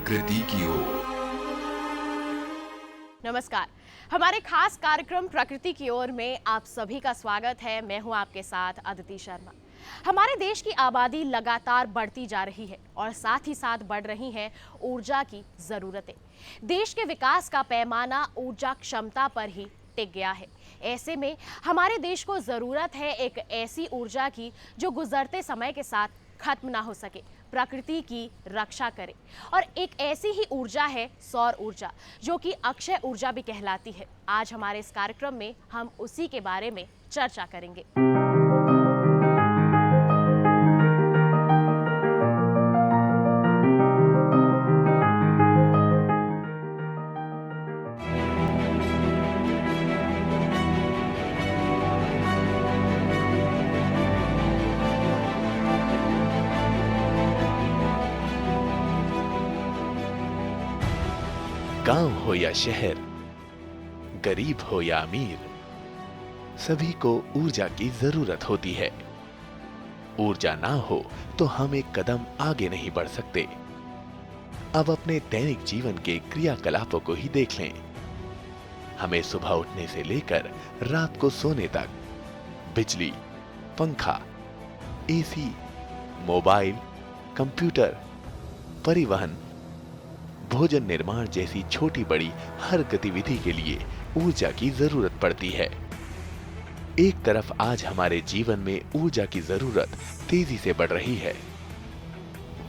प्रकृति की ओर। नमस्कार, हमारे खास कार्यक्रम प्रकृति की ओर में आप सभी का स्वागत है। मैं हूं आपके साथ अदिति शर्मा। हमारे देश की आबादी लगातार बढ़ती जा रही है और साथ ही साथ बढ़ रही हैं ऊर्जा की ज़रूरतें। देश के विकास का पैमाना ऊर्जा क्षमता पर ही टिक गया है। ऐसे में हमारे देश को ज़रूरत है एक ऐसी ऊर्जा की जो गुजरते समय के साथ खत्म ना हो सके, प्रकृति की रक्षा करे। और एक ऐसी ही ऊर्जा है सौर ऊर्जा, जो कि अक्षय ऊर्जा भी कहलाती है। आज हमारे इस कार्यक्रम में हम उसी के बारे में चर्चा करेंगे। गांव हो या शहर, गरीब हो या अमीर, सभी को ऊर्जा की जरूरत होती है। ऊर्जा ना हो तो हम एक कदम आगे नहीं बढ़ सकते। अब अपने दैनिक जीवन के क्रियाकलापों को ही देख लें। हमें सुबह उठने से लेकर रात को सोने तक बिजली, पंखा, एसी, मोबाइल, कंप्यूटर, परिवहन, भोजन निर्माण जैसी छोटी बड़ी हर गतिविधि के लिए ऊर्जा की जरूरत पड़ती है। एक तरफ आज हमारे जीवन में ऊर्जा की जरूरत तेजी से बढ़ रही है,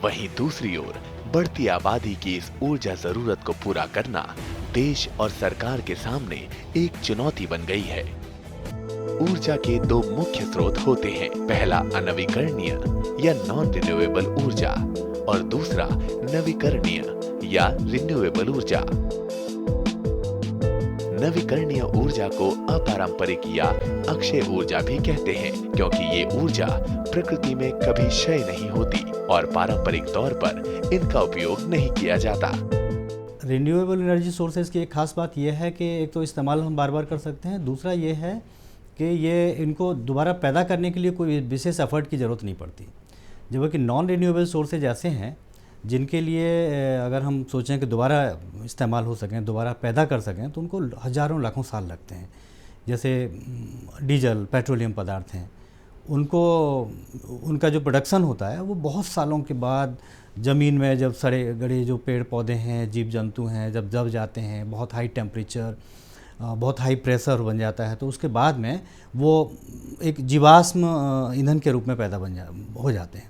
वहीं दूसरी ओर बढ़ती आबादी की इस ऊर्जा जरूरत को पूरा करना देश और सरकार के सामने एक चुनौती बन गई है। ऊर्जा के दो मुख्य स्रोत होते हैं, पहला अनवीकरणीय या नॉन रिन्यूएबल ऊर्जा और दूसरा नवीकरणीय या रिन्यूएबल ऊर्जा। नवीकरणीय ऊर्जा को अपारंपरिक या अक्षय ऊर्जा भी कहते हैं, क्योंकि ये ऊर्जा प्रकृति में कभी क्षय नहीं होती और पारंपरिक तौर पर इनका उपयोग नहीं किया जाता। रिन्यूएबल एनर्जी सोर्सेज की एक खास बात यह है कि एक तो इस्तेमाल हम बार बार कर सकते हैं, दूसरा ये है कि ये इनको दोबारा पैदा करने के लिए कोई विशेष एफर्ट की ज़रूरत नहीं पड़ती। जबकि नॉन रिन्यूएबल सोर्सेज ऐसे हैं जिनके लिए अगर हम सोचें कि दोबारा इस्तेमाल हो सकें, दोबारा पैदा कर सकें, तो उनको हज़ारों लाखों साल लगते हैं। जैसे डीजल, पेट्रोलियम पदार्थ हैं, उनको उनका जो प्रोडक्शन होता है वो बहुत सालों के बाद ज़मीन में जब सड़े गड़े जो पेड़ पौधे हैं, जीव जंतु हैं, जब दब जाते हैं, बहुत हाई टेम्परेचर, बहुत हाई प्रेशर बन जाता है, तो उसके बाद में वो एक जीवाश्म ईंधन के रूप में पैदा हो जाते हैं।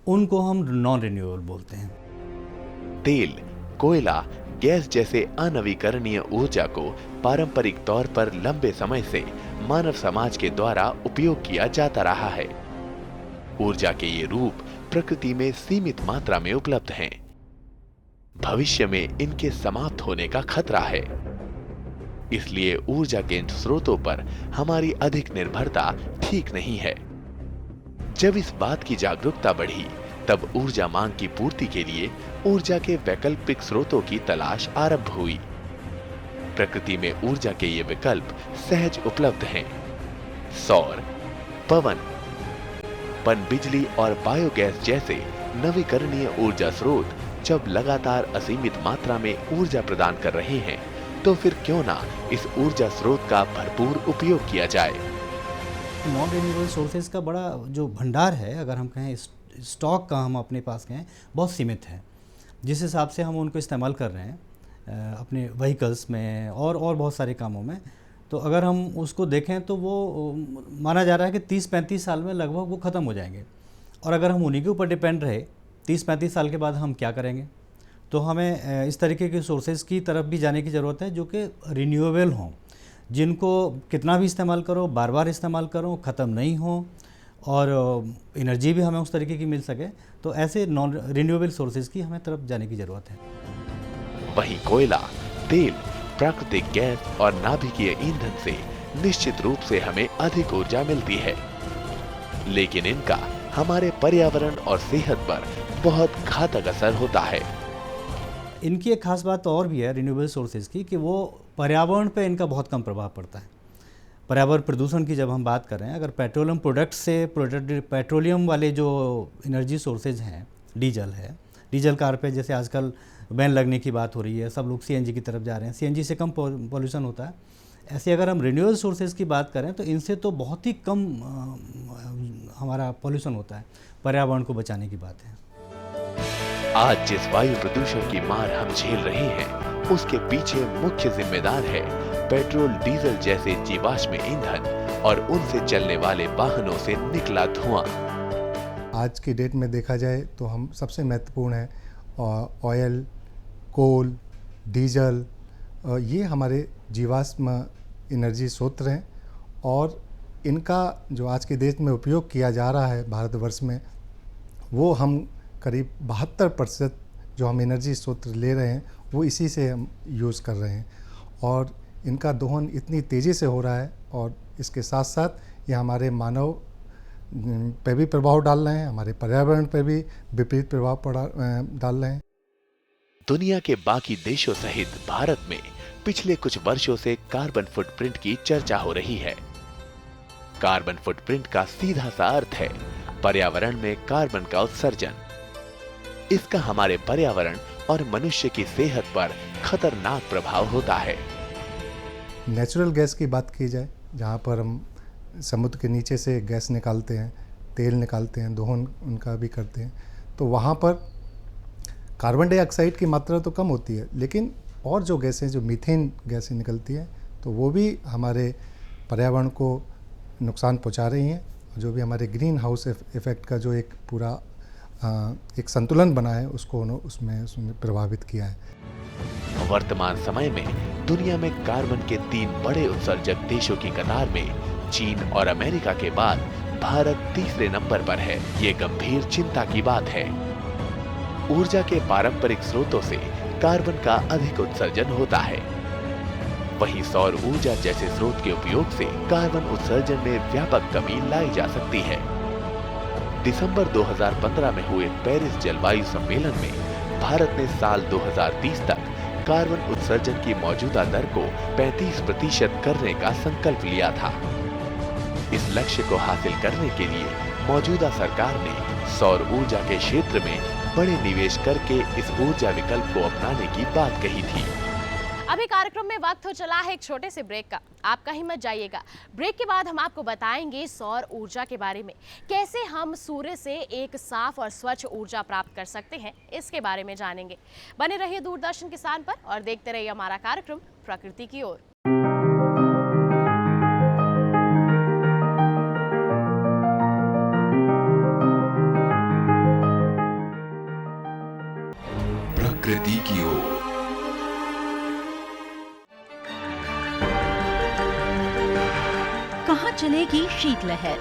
उनको हम नॉन रिन्यूएबल बोलते हैं। तेल, कोयला, गैस जैसे अनवीकरणीय ऊर्जा को पारंपरिक तौर पर लंबे समय से मानव समाज के द्वारा उपयोग किया जाता रहा है। ऊर्जा के ये रूप प्रकृति में सीमित मात्रा में उपलब्ध हैं। भविष्य में इनके समाप्त होने का खतरा है, इसलिए ऊर्जा के इन स्रोतों पर हमारी अधिक निर्भरता ठीक नहीं है। जब इस बात की जागरूकता बढ़ी, तब ऊर्जा मांग की पूर्ति के लिए ऊर्जा के वैकल्पिक स्रोतों की तलाश आरंभ हुई। प्रकृति में ऊर्जा के ये विकल्प सहज उपलब्ध हैं। सौर, पवन, पनबिजली और बायोगैस जैसे नवीकरणीय ऊर्जा स्रोत जब लगातार असीमित मात्रा में ऊर्जा प्रदान कर रहे हैं, तो फिर क्यों ना इस ऊर्जा स्रोत का भरपूर उपयोग किया जाए। नॉन रिन्यूएबल सोर्सेज का बड़ा जो भंडार है, अगर हम कहें स्टॉक का हम अपने पास कहें, बहुत सीमित है। जिस हिसाब से हम उनको इस्तेमाल कर रहे हैं अपने व्हीकल्स में और बहुत सारे कामों में, तो अगर हम उसको देखें तो वो माना जा रहा है कि 30-35 साल में लगभग वो ख़त्म हो जाएंगे। और अगर हम उन्हीं के ऊपर डिपेंड रहे 30-35 साल के बाद हम क्या करेंगे? तो हमें इस तरीके के सोर्सेज की तरफ भी जाने की ज़रूरत है जो कि रिन्यूएबल हों, जिनको कितना भी इस्तेमाल करो, बार बार इस्तेमाल करो, ख़त्म नहीं हो और एनर्जी भी हमें उस तरीके की मिल सके। तो ऐसे नॉन रिन्यूएबल सोर्सेज की हमें तरफ जाने की ज़रूरत है। वहीं कोयला, तेल, प्राकृतिक गैस और नाभिकीय ईंधन से निश्चित रूप से हमें अधिक ऊर्जा मिलती है, लेकिन इनका हमारे पर्यावरण और सेहत पर बहुत घातक असर होता है। इनकी एक खास बात और भी है रिन्यूएबल सोर्सेज की कि वो पर्यावरण पे इनका बहुत कम प्रभाव पड़ता है। पर्यावरण प्रदूषण की जब हम बात कर रहे हैं, अगर पेट्रोलियम प्रोडक्ट से पेट्रोलियम वाले जो एनर्जी सोर्सेज हैं, डीजल है, डीजल कार पे जैसे आजकल बैन लगने की बात हो रही है, सब लोग सीएनजी की तरफ जा रहे हैं, सीएनजी से कम पॉल्यूशन होता है। ऐसे अगर हम रिन्यूएबल सोर्सेज की बात करें तो इनसे तो बहुत ही कम हमारा पॉल्यूशन होता है, पर्यावरण को बचाने की बात है। आज जिस वायु प्रदूषण की मार हम झेल रहे हैं, उसके पीछे मुख्य जिम्मेदार है पेट्रोल, डीजल जैसे जीवाश्म ईंधन और उनसे चलने वाले वाहनों से निकला धुआं। आज की डेट में देखा जाए तो हम सबसे महत्वपूर्ण है ऑयल, कोल, डीजल, ये हमारे जीवाश्म एनर्जी स्रोत हैं और इनका जो आज के देश में उपयोग किया जा रहा है भारतवर्ष में, वो हम करीब 72% जो हम एनर्जी स्रोत ले रहे हैं वो इसी से हम यूज़ कर रहे हैं और इनका दोहन इतनी तेज़ी से हो रहा है और इसके साथ साथ ये हमारे मानव पे भी प्रभाव डाल रहे हैं, हमारे पर्यावरण पे भी विपरीत प्रभाव डाल रहे हैं। दुनिया के बाकी देशों सहित भारत में पिछले कुछ वर्षों से कार्बन फुटप्रिंट की चर्चा हो रही है। कार्बन फुटप्रिंट का सीधा सा अर्थ है पर्यावरण में कार्बन का उत्सर्जन। इसका हमारे पर्यावरण और मनुष्य की सेहत पर खतरनाक प्रभाव होता है। नेचुरल गैस की बात की जाए, जहाँ पर हम समुद्र के नीचे से गैस निकालते हैं, तेल निकालते हैं, दोहन उनका भी करते हैं, तो वहाँ पर कार्बन डाइऑक्साइड की मात्रा तो कम होती है, लेकिन और जो गैसें, जो मीथेन गैसें निकलती हैं, तो वो भी हमारे पर्यावरण को नुकसान पहुँचा रही हैं। जो भी हमारे ग्रीन हाउस इफ़ेक्ट का जो एक पूरा एक संतुलन बना है उसको उसमें प्रभावित किया है। वर्तमान समय में दुनिया में कार्बन के 3 बड़े उत्सर्जक देशों की कतार में चीन और अमेरिका के बाद भारत तीसरे नंबर पर है। ये गंभीर चिंता की बात है। ऊर्जा के पारंपरिक स्रोतों से कार्बन का अधिक उत्सर्जन होता है, वहीं सौर ऊर्जा जैसे स्रोत के उपयोग से कार्बन उत्सर्जन में व्यापक कमी लाई जा सकती है। दिसंबर 2015 में हुए पेरिस जलवायु सम्मेलन में भारत ने साल 2030 तक कार्बन उत्सर्जन की मौजूदा दर को 35% करने का संकल्प लिया था। इस लक्ष्य को हासिल करने के लिए मौजूदा सरकार ने सौर ऊर्जा के क्षेत्र में बड़े निवेश करके इस ऊर्जा विकल्प को अपनाने की बात कही थी। अभी कार्यक्रम में वक्त हो चला है एक छोटे से ब्रेक का। आप कहीं मत जाइएगा। ब्रेक के बाद हम आपको बताएंगे सौर ऊर्जा के बारे में, कैसे हम सूर्य से एक साफ और स्वच्छ ऊर्जा प्राप्त कर सकते हैं, इसके बारे में जानेंगे। बने रहिए दूरदर्शन किसान पर और देखते रहिए हमारा कार्यक्रम प्रकृति की ओर। प्रकृति की ओर। कहाँ चलेगी शीतलहर,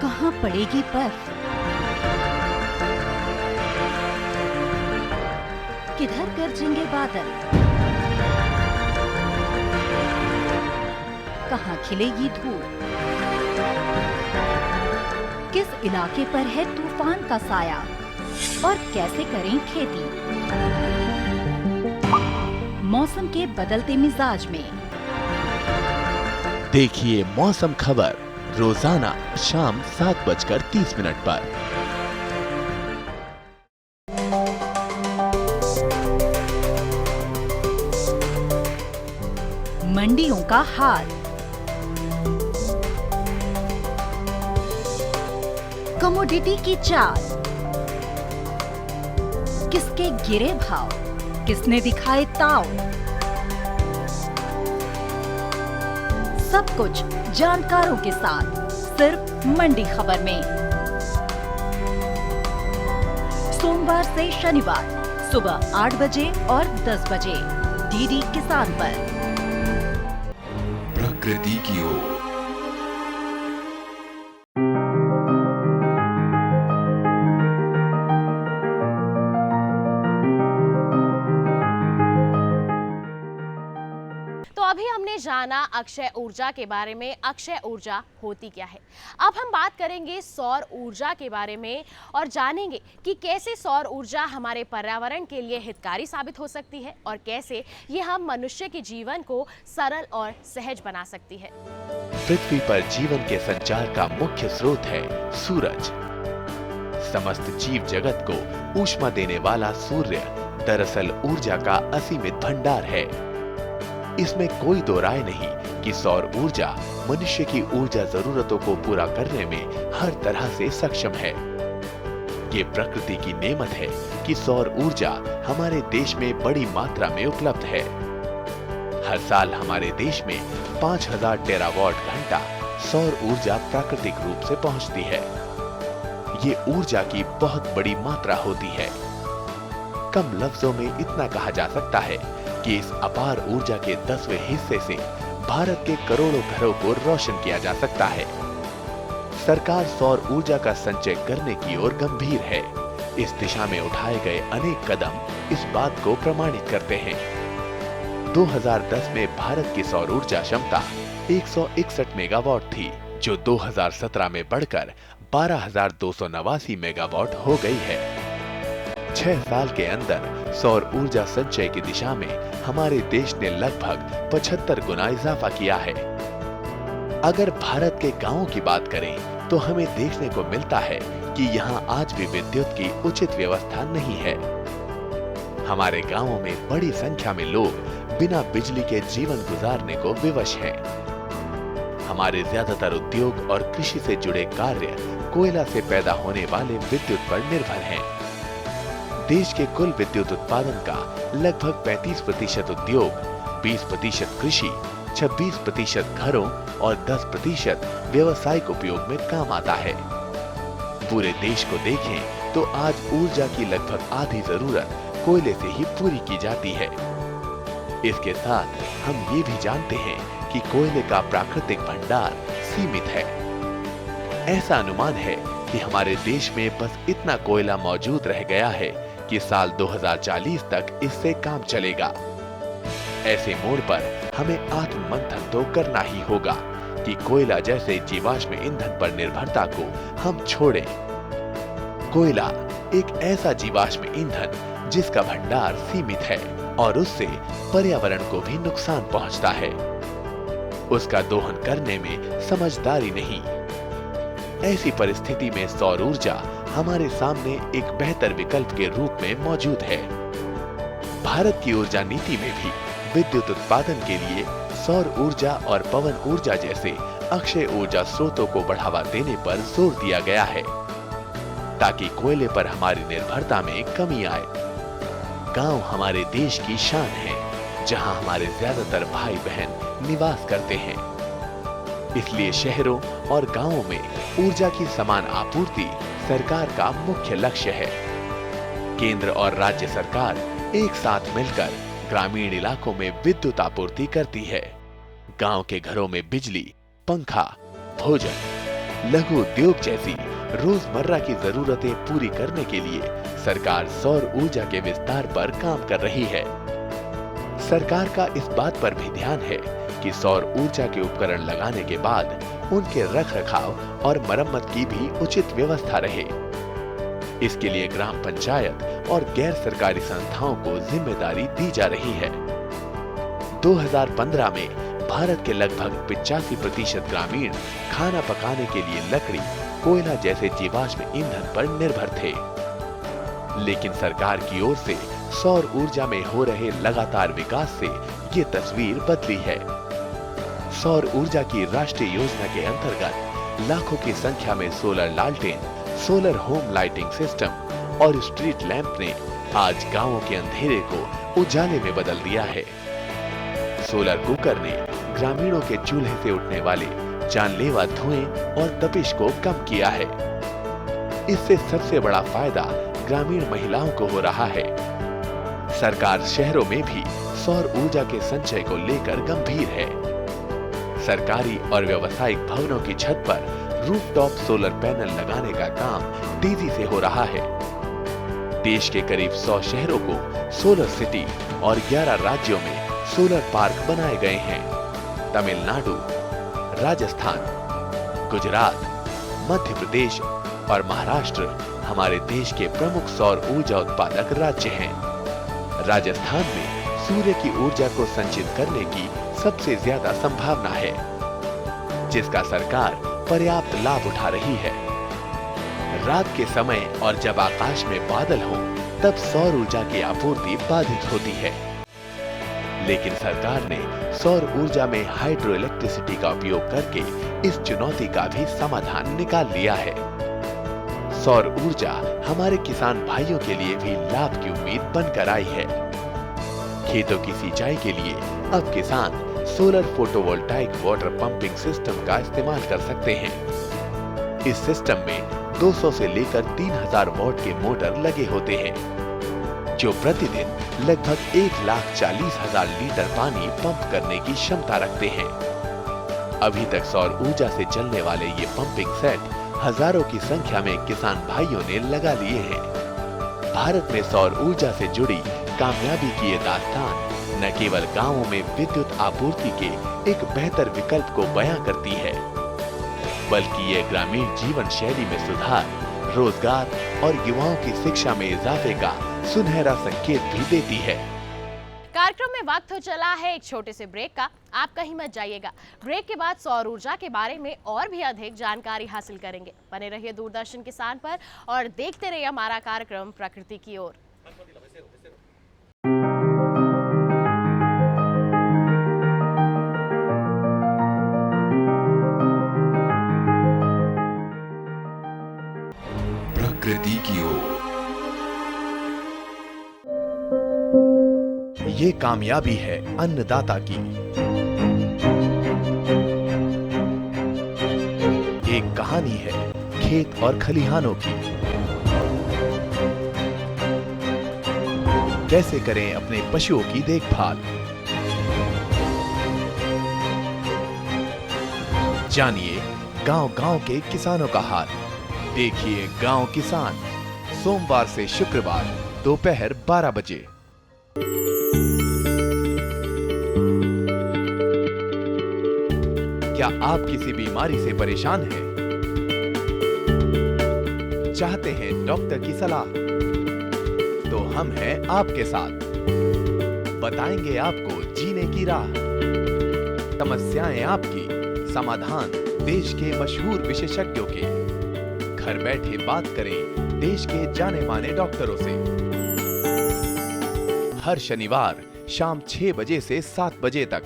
कहाँ पड़ेगी बर्फ, किधर गरजेंगे बादल, कहाँ खिलेगी धूप, किस इलाके पर है तूफान का साया और कैसे करें खेती। मौसम के बदलते मिजाज में देखिए मौसम खबर रोजाना शाम 7:30 पर। मंडियों का हाल, कमोडिटी की चाल, किसके गिरे भाव, किसने दिखाए ताव, सब कुछ जानकारों के साथ सिर्फ मंडी खबर में। सोमवार से शनिवार सुबह 8 बजे और 10 बजे डीडी किसान पर। प्रकृति की ओर। अभी हमने जाना अक्षय ऊर्जा के बारे में। अक्षय ऊर्जा होती क्या है? अब हम बात करेंगे सौर ऊर्जा के बारे में और जानेंगे कि कैसे सौर ऊर्जा हमारे पर्यावरण के लिए हितकारी साबित हो सकती है और कैसे ये हम मनुष्य के जीवन को सरल और सहज बना सकती है। पृथ्वी पर जीवन के संचार का मुख्य स्रोत है सूरज। समस्त जीव जगत को ऊष्मा देने वाला सूर्य दरअसल ऊर्जा का असीमित भंडार है। इसमें कोई दो राय नहीं कि सौर ऊर्जा मनुष्य की ऊर्जा जरूरतों को पूरा करने में हर तरह से सक्षम है। ये प्रकृति की नेमत है कि सौर ऊर्जा हमारे देश में बड़ी मात्रा में उपलब्ध है। हर साल हमारे देश में 5000 टेरावाट घंटा सौर ऊर्जा प्राकृतिक रूप से पहुंचती है। ये ऊर्जा की बहुत बड़ी मात्रा होती है। कम लफ्जों में इतना कहा जा सकता है कि इस अपार ऊर्जा के 10वें हिस्से से भारत के करोड़ों घरों को रोशन किया जा सकता है। सरकार सौर ऊर्जा का संचय करने की ओर गंभीर है। इस दिशा में उठाए गए अनेक कदम इस बात को प्रमाणित करते हैं। 2010 में भारत की सौर ऊर्जा क्षमता 161 मेगावाट थी, जो 2017 में बढ़कर 12,289 मेगावाट हो गई है। 6 साल के अंदर सौर ऊर्जा संचय की दिशा में हमारे देश ने लगभग 75 गुना इजाफा किया है। अगर भारत के गांवों की बात करें तो हमें देखने को मिलता है कि यहाँ आज भी विद्युत की उचित व्यवस्था नहीं है। हमारे गांवों में बड़ी संख्या में लोग बिना बिजली के जीवन गुजारने को विवश हैं। हमारे ज्यादातर उद्योग और कृषि से जुड़े कार्य कोयला से पैदा होने वाले विद्युत पर निर्भर हैं। देश के कुल विद्युत उत्पादन का लगभग 35% उद्योग, 20% कृषि, 26% घरों और 10% व्यावसायिक उपयोग में काम आता है। पूरे देश को देखें तो आज ऊर्जा की लगभग आधी जरूरत कोयले से ही पूरी की जाती है। इसके साथ हम ये भी जानते हैं कि कोयले का प्राकृतिक भंडार सीमित है। ऐसा अनुमान है कि हमारे देश में बस इतना कोयला मौजूद रह गया है कि साल 2040 तक इससे काम चलेगा। ऐसे मोड़ पर हमें आत्ममंथन तो करना ही होगा कि कोयला जैसे जीवाश्म ईंधन पर निर्भरता को हम छोड़ें। कोयला एक ऐसा जीवाश्म ईंधन जिसका भंडार सीमित है और उससे पर्यावरण को भी नुकसान पहुंचता है। उसका दोहन करने में समझदारी नहीं। ऐसी परिस्थिति में सौर ऊर्जा हमारे सामने एक बेहतर विकल्प के रूप में मौजूद है। भारत की ऊर्जा नीति में भी विद्युत उत्पादन के लिए सौर ऊर्जा और पवन ऊर्जा जैसे अक्षय ऊर्जा स्रोतों को बढ़ावा देने पर जोर दिया गया है, ताकि कोयले पर हमारी निर्भरता में कमी आए। गांव हमारे देश की शान है, जहां हमारे ज्यादातर भाई बहन निवास करते हैं। इसलिए शहरों और गांवों में ऊर्जा की समान आपूर्ति सरकार का मुख्य लक्ष्य है। केंद्र और राज्य सरकार एक साथ मिलकर ग्रामीण इलाकों में विद्युत आपूर्ति करती है। गांव के घरों में बिजली, पंखा, भोजन, लघु उद्योग जैसी रोजमर्रा की जरूरतें पूरी करने के लिए सरकार सौर ऊर्जा के विस्तार पर काम कर रही है। सरकार का इस बात पर भी ध्यान है कि सौर ऊर्जा के उपकरण लगाने के बाद उनके रखरखाव और मरम्मत की भी उचित व्यवस्था रहे। इसके लिए ग्राम पंचायत और गैर सरकारी संस्थाओं को जिम्मेदारी दी जा रही है। 2015 में भारत के लगभग 85% ग्रामीण खाना पकाने के लिए लकड़ी, कोयला जैसे जीवाश्म ईंधन पर निर्भर थे। लेकिन सरकार की ओर से सौर ऊर्जा में हो रहे लगातार विकास से ये तस्वीर बदली है। सौर ऊर्जा की राष्ट्रीय योजना के अंतर्गत लाखों की संख्या में सोलर लालटेन, सोलर होम लाइटिंग सिस्टम और स्ट्रीट लैंप ने आज गांवों के अंधेरे को उजाले में बदल दिया है। सोलर कुकर ने ग्रामीणों के चूल्हे से उठने वाले जानलेवा धुएं और तपिश को कम किया है। इससे सबसे बड़ा फायदा ग्रामीण महिलाओं को हो रहा है। सरकार शहरों में भी सौर ऊर्जा के संचय को लेकर गंभीर है। सरकारी और व्यावसायिक भवनों की छत पर रूफटॉप सोलर पैनल लगाने का काम तेजी से हो रहा है। देश के करीब 100 शहरों को सोलर सिटी और 11 राज्यों में सोलर पार्क बनाए गए हैं। तमिलनाडु, राजस्थान, गुजरात, मध्य प्रदेश और महाराष्ट्र हमारे देश के प्रमुख सौर ऊर्जा उत्पादक राज्य हैं। राजस्थान में सूर्य की ऊर्जा को संचित करने की सबसे ज्यादा संभावना है, जिसका सरकार पर्याप्त लाभ उठा रही है। रात के समय और जब आकाश में बादल हो, तब सौर ऊर्जा की आपूर्ति बाधित होती है। लेकिन सरकार ने सौर ऊर्जा में हाइड्रो इलेक्ट्रिसिटी का उपयोग करके इस चुनौती का भी समाधान निकाल लिया है। सौर ऊर्जा हमारे किसान भाइयों के लिए भी लाभ की उम्मीद बनकर आई है। खेतों की सिंचाई के लिए अब किसान solar photovoltaic water pumping system का इस्तेमाल कर सकते हैं। इस सिस्टम में 200 से लेकर 3000 वॉट के मोटर लगे होते हैं, जो प्रतिदिन लगभग 1,40,000 लीटर पानी पंप करने की क्षमता रखते हैं। अभी तक सौर ऊर्जा से चलने वाले ये पंपिंग सेट हजारों की संख्या में किसान भाइयों ने लगा लिए हैं। भारत में सौर ऊर्जा से जुड़ी कामयाबी की ये दास्तान न केवल गांवों में विद्युत आपूर्ति के एक बेहतर विकल्प को बयां करती है, बल्कि ये ग्रामीण जीवन शैली में सुधार, रोजगार और युवाओं की शिक्षा में इजाफे का सुनहरा संकेत भी देती है। कार्यक्रम में वक्त हो चला है एक छोटे से ब्रेक का। आप कहीं मत जाइएगा। ब्रेक के बाद सौर ऊर्जा के बारे में और भी अधिक जानकारी हासिल करेंगे। बने रहिए दूरदर्शन किसान पर और देखते रहिए हमारा कार्यक्रम प्रकृति की ओर। प्रकृति की ओर। ये कामयाबी है अन्नदाता की। एक कहानी है खेत और खलिहानों की। कैसे करें अपने पशुओं की देखभाल, जानिए गांव-गांव के किसानों का हाल। देखिए गांव किसान, सोमवार से शुक्रवार दोपहर 12 बजे। क्या आप किसी बीमारी से परेशान हैं? चाहते हैं डॉक्टर की सलाह? तो हम हैं आपके साथ। बताएंगे आपको जीने की राह। समस्याएं आपकी, समाधान देश के मशहूर विशेषज्ञों के। घर बैठे बात करें देश के जाने माने डॉक्टरों से। हर शनिवार शाम 6 बजे से 7 बजे तक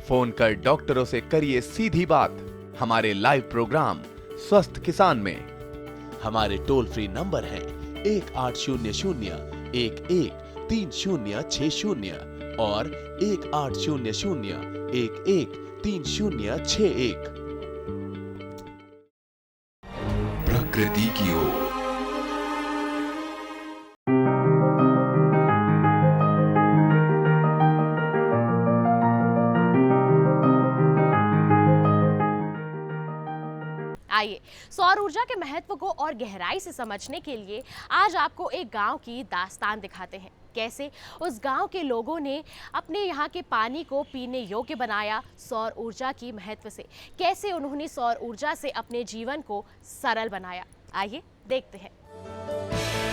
फोन कर डॉक्टरों से करिए सीधी बात हमारे लाइव प्रोग्राम स्वस्थ किसान में। हमारे टोल फ्री नंबर हैं 1800-113060 और 1800-113061। प्रकृति की ओर। आइए सौर ऊर्जा के महत्व को और गहराई से समझने के लिए आज आपको एक गांव की दास्तान दिखाते हैं। कैसे उस गांव के लोगों ने अपने यहाँ के पानी को पीने योग्य बनाया सौर ऊर्जा की महत्व से। कैसे उन्होंने सौर ऊर्जा से अपने जीवन को सरल बनाया। आइए देखते हैं।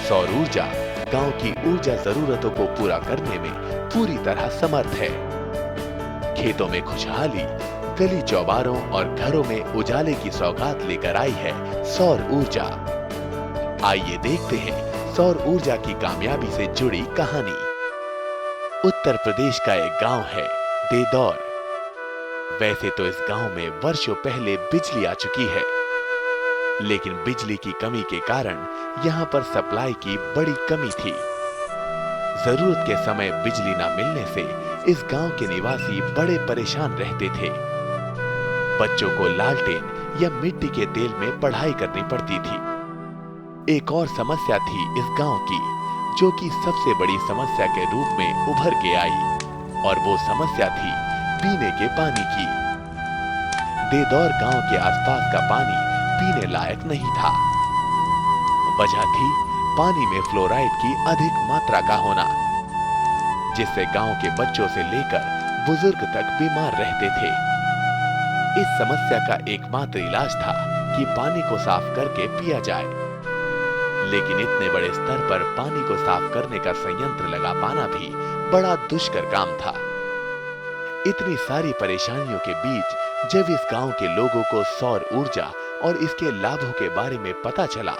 सौर ऊर्जा गांव की ऊर्जा जरूरतों को पूरा करने में पूरी तरह समर्थ है। खेतों में खुशहाली, गली चौबारों और घरों में उजाले की सौगात लेकर आई है सौर ऊर्जा। आइए देखते हैं सौर ऊर्जा की कामयाबी से जुड़ी कहानी। उत्तर प्रदेश का एक गांव है देदौर। वैसे तो इस गांव में वर्षों पहले बिजली आ चुकी है, लेकिन बिजली की कमी के कारण यहाँ पर सप्लाई की बड़ी कमी थी। जरूरत के समय बिजली न मिलने से इस गांव के निवासी बड़े परेशान रहते थे। बच्चों को लालटेन या मिट्टी के तेल में पढ़ाई करनी पड़ती थी। एक और समस्या थी इस गांव की, जो कि सबसे बड़ी समस्या के रूप में उभर के आई, और वो समस्या थी पीने के पानी की। देदौर गांव के आसपास का पानी पीने लायक नहीं था। वजह थी पानी में फ्लोराइड की अधिक मात्रा का होना, जिससे गांव के बच्चों से लेकर बुजुर्ग तक बीमार रहते थे। इस समस्या का एकमात्र इलाज था कि पानी को साफ करके पिया जाए, लेकिन इतने बड़े स्तर पर पानी को साफ करने का संयंत्र लगा पाना भी बड़ा दुष्कर काम था। इतनी सारी परेशानियों के बीच जब इस गांव के लोगों को सौर ऊर्जा और इसके लाभों के बारे में पता चला,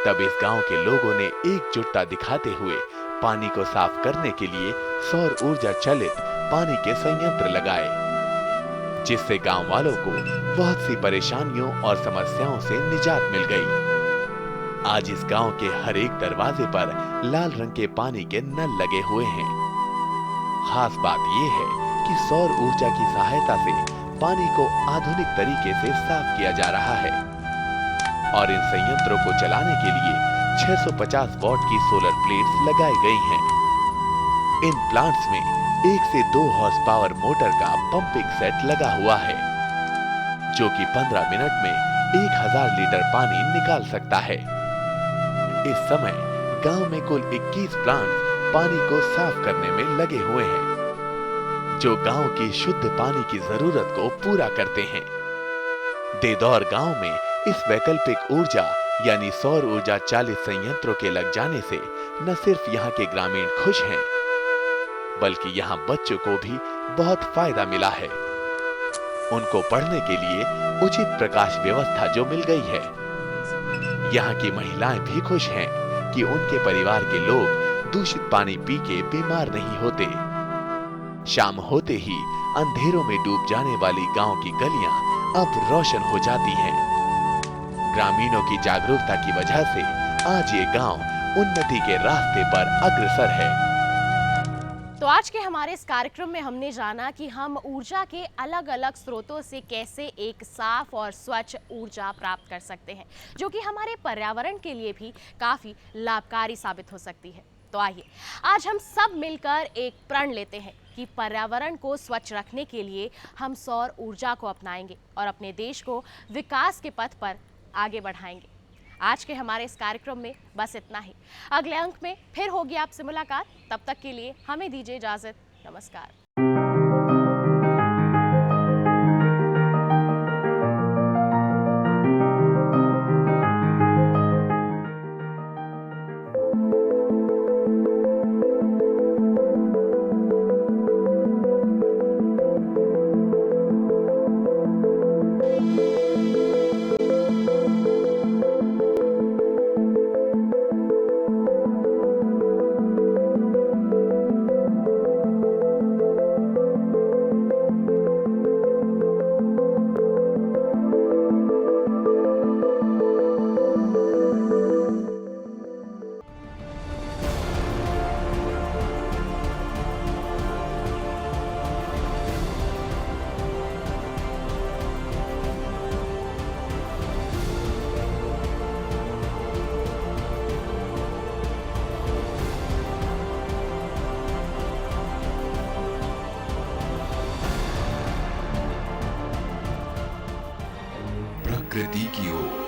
तब इस गांव के लोगों ने एकजुटता दिखाते हुए पानी को साफ करने के लिए सौर ऊर्जा चलित पानी के संयंत्र लगाए, जिससे गांव वालों को बहुत सी परेशानियों और समस्याओं से निजात मिल गई। आज इस गांव के हर एक दरवाजे पर लाल रंग के पानी के नल लगे हुए हैं। खास बात यह है कि सौर ऊर्जा की सहायता से पानी को आधुनिक तरीके से साफ किया जा रहा है और इन संयंत्रों को चलाने के लिए 650 वॉट की सोलर प्लेट्स लगाई गई हैं। इन प्लांट्स में 1 से 2 हॉर्स पावर मोटर का पंपिंग सेट लगा हुआ है, जो कि 15 मिनट में 1000 लीटर पानी निकाल सकता है। इस समय गांव में कुल 21 प्लांट पानी को साफ करने में लगे हुए हैं, जो गांव की शुद्ध पानी की जरूरत को पूरा करते हैं। देदौर गांव में इस वैकल्पिक ऊर्जा यानी सौर ऊर्जा चालित संयंत्रों के लग जाने से न सिर्फ यहाँ के ग्रामीण खुश हैं, बल्कि यहाँ बच्चों को भी बहुत फायदा मिला है। उनको पढ़ने के लिए उचित प्रकाश व्यवस्था जो मिल गई है। यहाँ की महिलाएं भी खुश हैं कि उनके परिवार के लोग दूषित पानी पी के बीमार नहीं होते। शाम होते ही अंधेरों में डूब जाने वाली गांव की गलियां अब रोशन हो जाती हैं। ग्रामीणों की जागरूकता की वजह से आज ये गांव उन्नति के रास्ते पर अग्रसर है। तो आज के हमारे इस कार्यक्रम में हमने जाना कि हम ऊर्जा के अलग अलग स्रोतों से कैसे एक साफ और स्वच्छ ऊर्जा प्राप्त कर सकते हैं, जो कि हमारे पर्यावरण के लिए भी काफ़ी लाभकारी साबित हो सकती है। तो आइए आज हम सब मिलकर एक प्रण लेते हैं कि पर्यावरण को स्वच्छ रखने के लिए हम सौर ऊर्जा को अपनाएंगे और अपने देश को विकास के पथ पर आगे बढ़ाएंगे। आज के हमारे इस कार्यक्रम में बस इतना ही। अगले अंक में फिर होगी आपसे मुलाकात। तब तक के लिए हमें दीजिए इजाजत। नमस्कार। प्रकृति की ओर।